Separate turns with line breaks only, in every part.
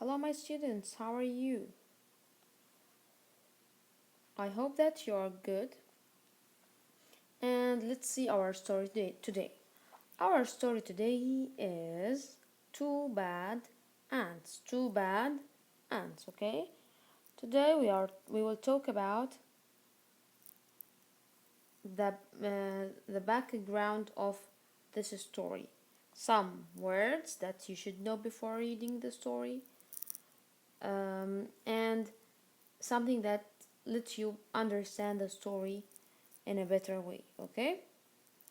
Hello, my students, how are you? I hope that you're good. And let's see our story today. Our story today is Two Bad Ants. Two Bad Ants, okay? Today we will talk about the background of this story. Some words that you should know before reading the story, and something that lets you understand the story in a better way, okay?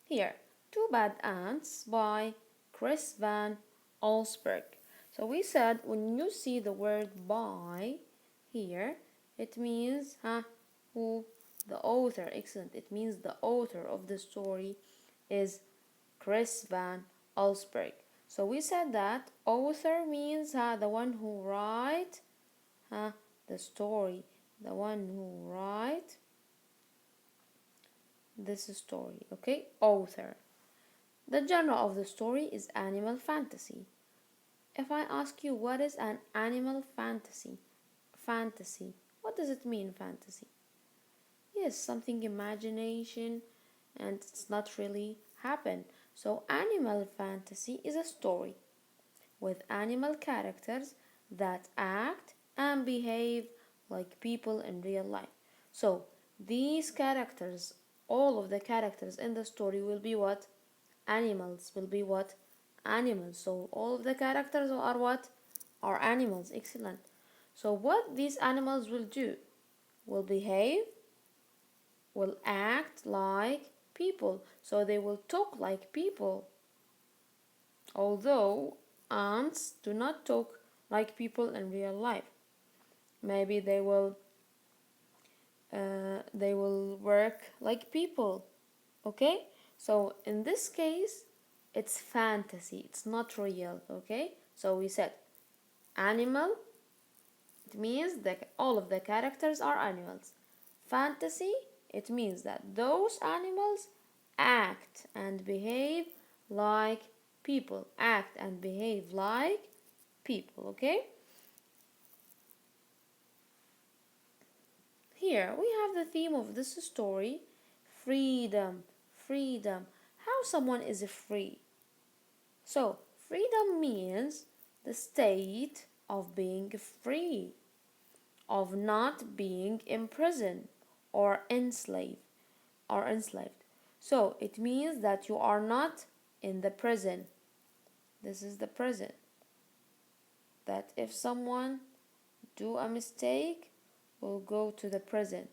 Here, Two Bad Ants by Chris Van Allsburg. So we said when you see the word by here, it means who the author. Excellent. It means the author of the story is Chris Van Allsburg. So we said that author means the one who write the story, the one who write this story, okay? Author. The genre of the story is animal fantasy. If I ask you what is an animal fantasy? Fantasy. What does it mean, fantasy? Yes, something imagination and it's not really happened. So animal fantasy is a story with animal characters that act and behave like people in real life. So these characters, all of the characters in the story will be what? Animals. Will be what? Animals. So all of the characters are what? Are animals. Excellent. So what these animals will do? Will behave, will act like people. So they will talk like people. Although ants do not talk like people in real life. Maybe they will work like people. Okay? So in this case, it's fantasy. It's not real. Okay? So we said animal. It means that all of the characters are animals. Fantasy. It means that those animals act and behave like people. Act and behave like people. Okay? Here we have the theme of this story, freedom. Freedom. How someone is free. So, freedom means the state of being free, of not being imprisoned or enslaved. So, it means that you are not in the prison. This is the prison. That if someone do a mistake, will go to the prison.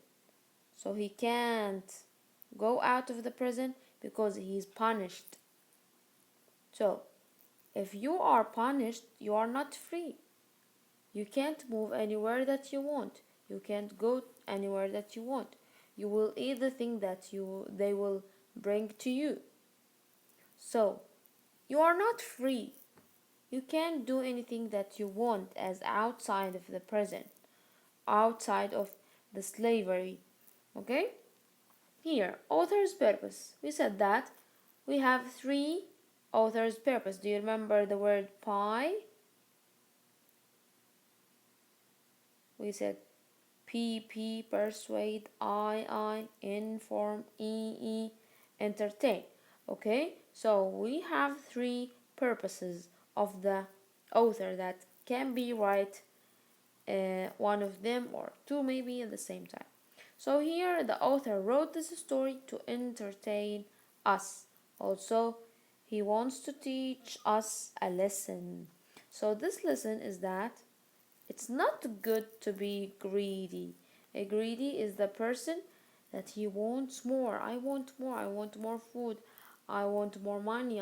So he can't go out of the prison because he's punished. So, if you are punished, you are not free. You can't move anywhere that you want. You can't go anywhere that you want. You will eat the thing that they will bring to you. So, you are not free. You can't do anything that you want as outside of the prison, outside of the slavery. Okay? Here, author's purpose. We said that we have three author's purpose. Do you remember the word pie? We said P, persuade, I, inform, E, entertain. Okay, so we have three purposes of the author that can be right, one of them or two maybe at the same time. So here the author wrote this story to entertain us. Also, he wants to teach us a lesson. So this lesson is that it's not good to be greedy. A greedy is the person that he wants more. I want more. I want more food. I want more money.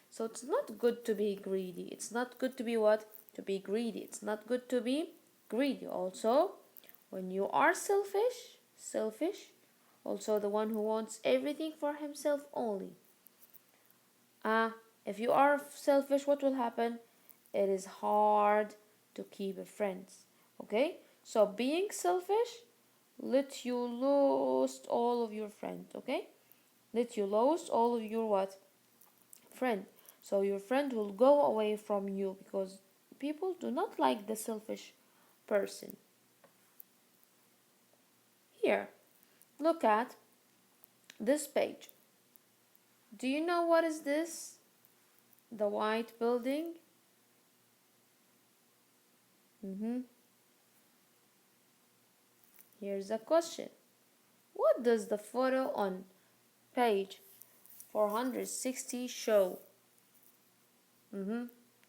So it's not good to be greedy. It's not good to be what? To be greedy. It's not good to be greedy. Also, when you are selfish, also the one who wants everything for himself only. If you are selfish, what will happen? It is hard to keep friends. Okay? So being selfish let you lose all of your friends. Okay? Let you lose all of your what? Friend. So your friend will go away from you because people do not like the selfish person. Here, look at this page. Do you know what is this? The white building? Here's a question. What does the photo on page 460 show?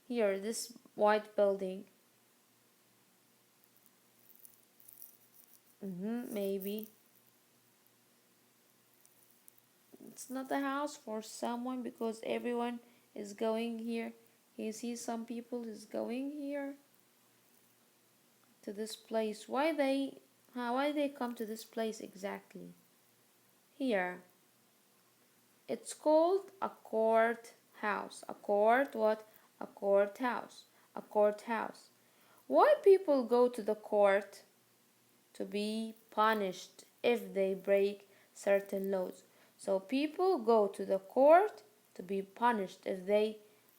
Here, this white building. Maybe. It's not a house for someone because everyone is going here. You see some people is going here to this place. Why they come to this place exactly? Here. It's called a courthouse. A court what? A courthouse. A courthouse. Why people go to the court? To be punished if they break certain laws. So people go to the court to be punished if they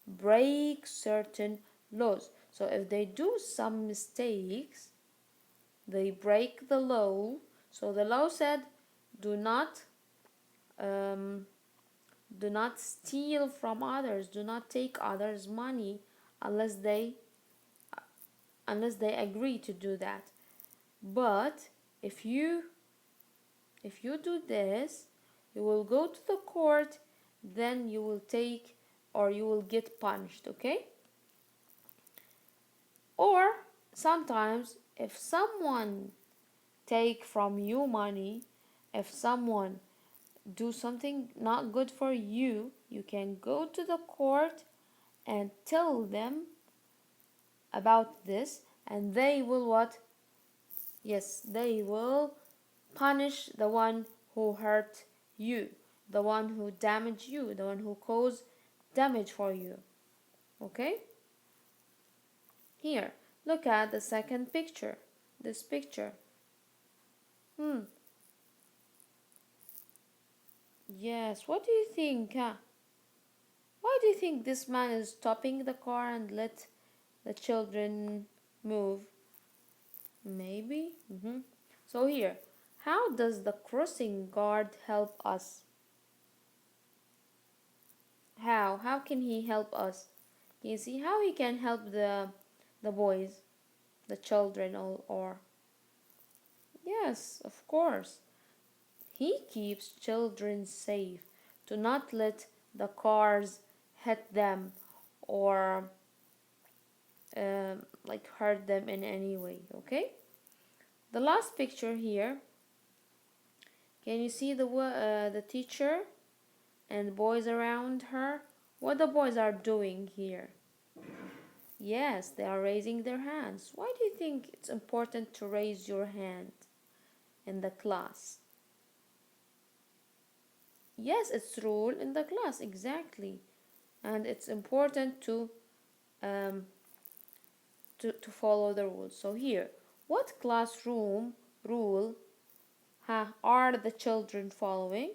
break certain laws. So if they do some mistakes, they break the law. So the law said, do not steal from others, do not take others' money unless they agree to do that. But if you do this, you will go to the court, then you will take or you will get punished, okay? Or sometimes if someone take from you money, if someone do something not good for you, you can go to the court and tell them about this, and they will what? Yes, they will punish the one who hurt you, the one who damaged you, the one who caused damage for you. Okay? Here, look at the second picture. This picture. Yes, what do you think? Why do you think this man is stopping the car and let the children move? Maybe. So here, how does the crossing guard help us? How can he help us? You see how he can help the boys, the children, or yes, of course. He keeps children safe to not let the cars hit them or like hurt them in any way. Okay. The last picture here. Can you see the teacher and boys around her? What the boys are doing here? Yes, they are raising their hands. Why do you think it's important to raise your hand in the class? Yes, it's rule in the class, exactly. And it's important to follow the rules. So here, what classroom rule are the children following?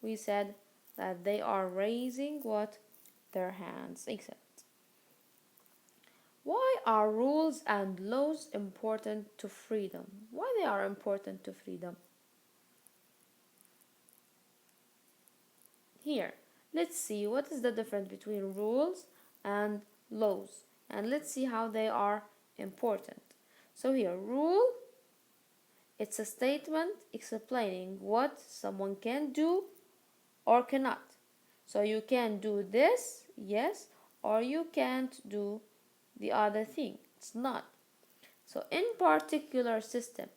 We said that they are raising what? Their hands. Exactly. Why are rules and laws important to freedom? Why they are important to freedom? Here, let's see what is the difference between rules and laws, and let's see how they are important. So here, rule, it's a statement explaining what someone can do or cannot. So you can do this, yes, or you can't do the other thing. It's not. So in particular system.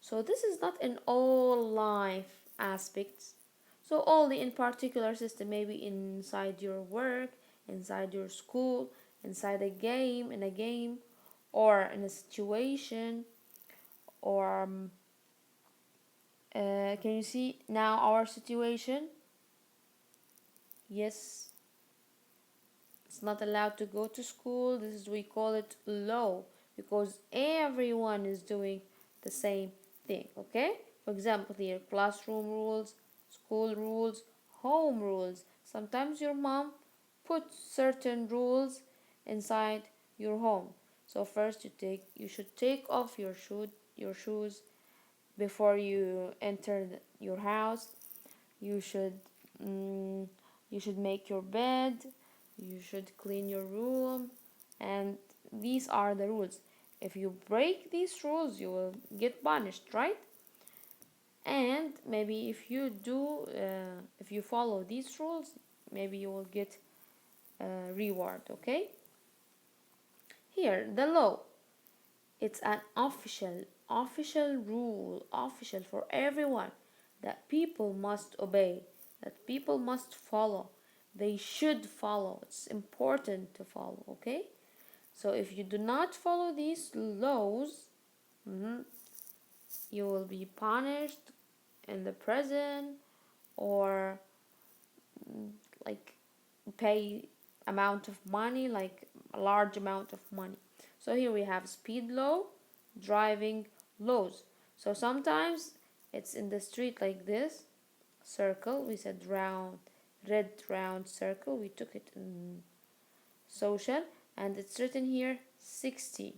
So this is not in all life aspects. So only in particular system, maybe inside your work, inside your school, inside in a game, or in a situation, or can you see now our situation? Yes, it's not allowed to go to school. This is, we call it law, because everyone is doing the same thing. Okay, for example, here classroom rules, school rules, home rules. Sometimes your mom puts certain rules inside your home. So first you should take off your shoes before you enter your house. You should mm, you should make your bed. You should clean your room, and these are the rules. If you break these rules, you will get punished, right? And maybe if you follow these rules, maybe you will get a reward. Okay. Here, the law. It's an official rule, official for everyone, that people must obey, that people must follow. They should follow. It's important to follow, okay? So if you do not follow these laws, mhm, you will be punished in the prison, or like pay amount of money, like a large amount of money. So here we have speed law, driving laws. So sometimes it's in the street like this circle, we said round, red round circle, we took it in social, and it's written here 60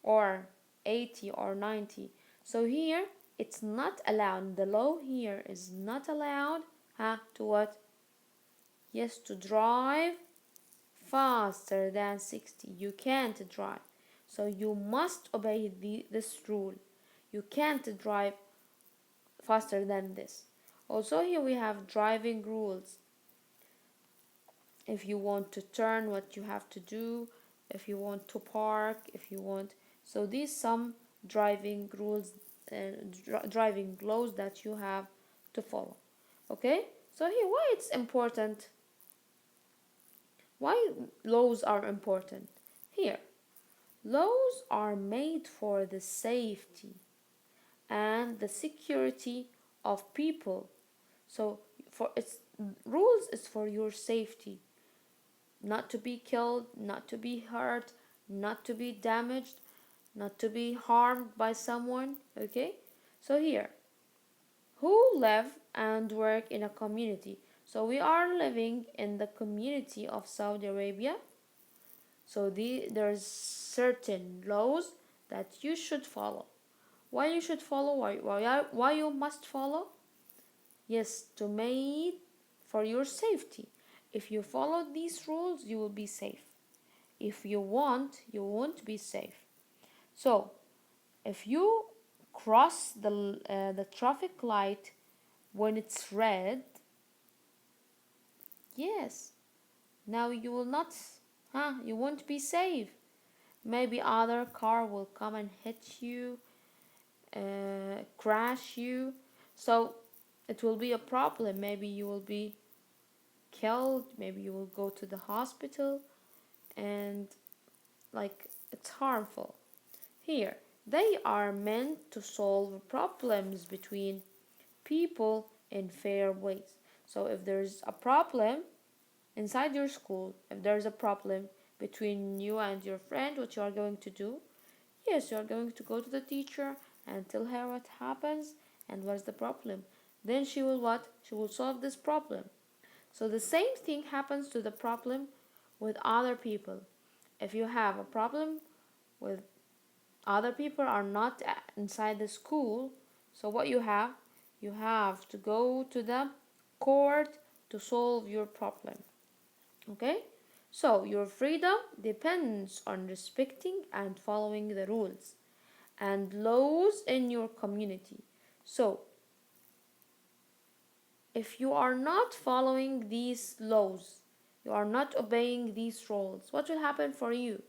or 80 or 90. So here it's not allowed, the law here is not allowed, to what? Yes, to drive faster than 60. You can't drive. So you must obey this rule. You can't drive faster than this. Also, here we have driving rules. If you want to turn, what you have to do, if you want to park, if you want. So these some driving rules, driving laws that you have to follow. Okay? So here, why it's important? Why laws are important? Here, laws are made for the safety and the security of people. So for its rules is for your safety, not to be killed, not to be hurt, not to be damaged, not to be harmed by someone, okay? So here, who live and work in a community. So we are living in the community of Saudi Arabia. So there's certain laws that you should follow. Why you should follow? Why you must follow? Yes, to make for your safety. If you follow these rules, you will be safe. If you won't be safe. So, if you cross the traffic light when it's red, yes, now you will not, you won't be safe. Maybe other car will come and hit you, crash you. So it will be a problem. Maybe you will be killed. Maybe you will go to the hospital, and like it's harmful. Here, they are meant to solve problems between people in fair ways. So if there's a problem inside your school, if there's a problem between you and your friend, what you are going to do? Yes, you are going to go to the teacher and tell her what happens and what's the problem. Then she will what? She will solve this problem. So the same thing happens to the problem with other people. If you have a problem with other people are not inside the school, so what you have to go to the court to solve your problem. Okay? So your freedom depends on respecting and following the rules and laws in your community. So if you are not following these laws, you are not obeying these rules, what will happen for you?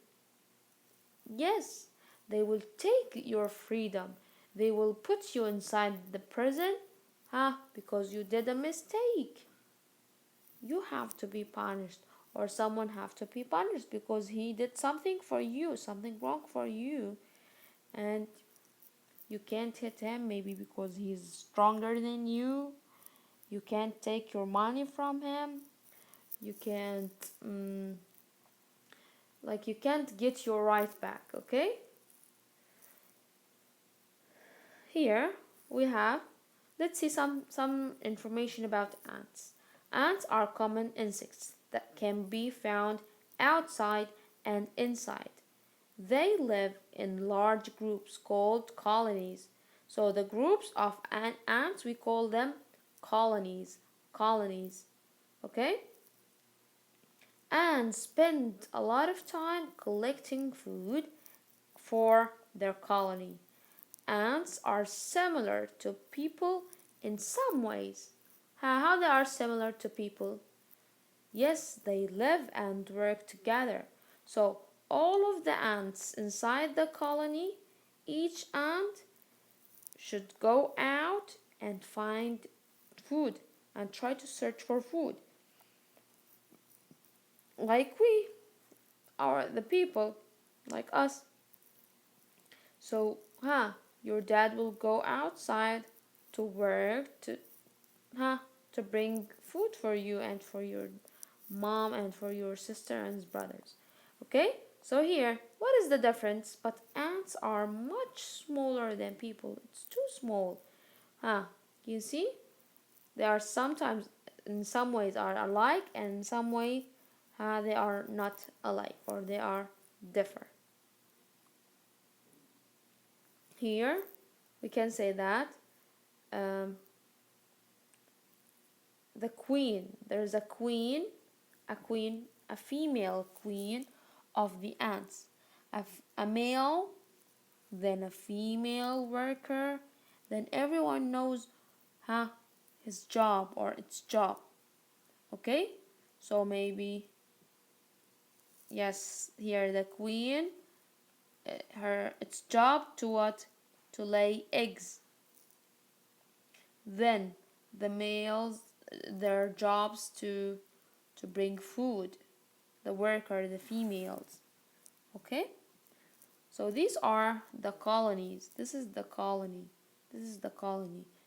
Yes, they will take your freedom. They will put you inside the prison, because you did a mistake. You have to be punished, or someone have to be punished because he did something for you, something wrong for you, and you can't hit him maybe because he's stronger than you. You can't take your money from him. You can't you can't get your right back, okay? Here we have, let's see some information about ants. Ants are common insects that can be found outside and inside. They live in large groups called colonies. So the groups of ants, we call them colonies. Colonies. Okay? Ants spend a lot of time collecting food for their colony. Ants are similar to people in some ways. How they are similar to people? Yes, they live and work together. So all of the ants inside the colony, each ant should go out and find food and try to search for food. Like we are the people, like us. So, your dad will go outside to work huh, to bring food for you and for your mom and for your sister and brothers. Okay? So here, what is the difference? But ants are much smaller than people. It's too small. You see? They are sometimes in some ways are alike and in some way they are not alike or they are different. Here we can say that um, the queen, there's a queen, a female queen of the ants, a male, then a female worker, then everyone knows his job or its job. Okay, so maybe yes, here the queen, her its job to what? To lay eggs. Then the males, their jobs to bring food. The worker, the females. Okay? So these are the colonies. This is the colony. This is the colony.